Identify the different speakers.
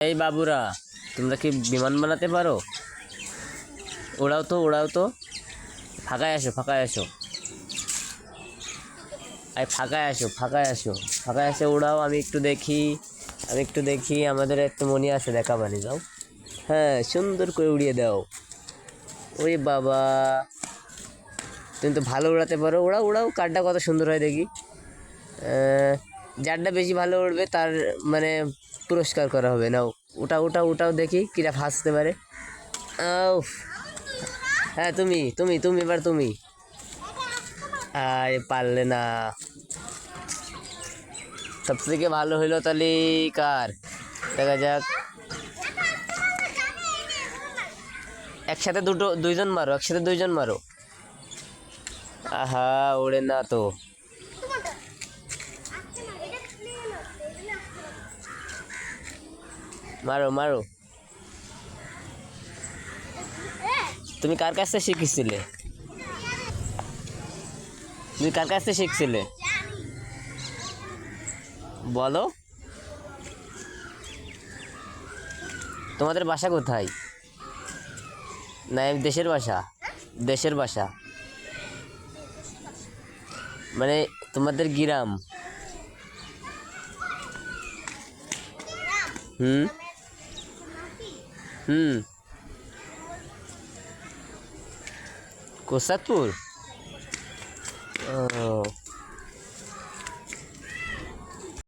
Speaker 1: এই বাবুরা, তোমরা কি বিমান বানাতে পারো? ওড়াও তো, ওড়াও তো। ফাঁকায় আসো, ফাঁকায় আসো। ফাঁকায় আসো, ফাঁকায় আসো, ফাঁকায় আসে ওড়াও। আমি একটু দেখি, আমি একটু দেখি। আমাদের একটু মনে আছে, দেখা বানি যাও। হ্যাঁ, সুন্দর করে উড়িয়ে দাও। ওরে বাবা, তুমি তো ভালো উড়াতে পারো। ওড়াও, ওড়াও। কারটা কত সুন্দর হয় দেখি। যারটা বেশি ভালো উড়বে তার মানে পুরস্কার করা হবে। নাও, ওটা ওটাও ওটাও দেখি কিরা ফাঁসতে পারে। আউ, হ্যাঁ, তুমি তুমি তুমি এবার তুমি। আরে পারলে না। সব থেকে ভালো হইলো তাহলে কার, দেখা যাক। একসাথে দুইজন মারো, একসাথে দুইজন মারো। আহা, ওড়ে না তো। মারো মারো। তুমি কার কাছ থেকে শিখেছিলে? তুমি কার কাছ থেকে শিখছিলে বলো? তোমাদের বাসা কোথায়? না, দেশের বাসা। দেশের বাসা মানে তোমাদের গ্রাম। হুম হুম। কোসাতপুর। ও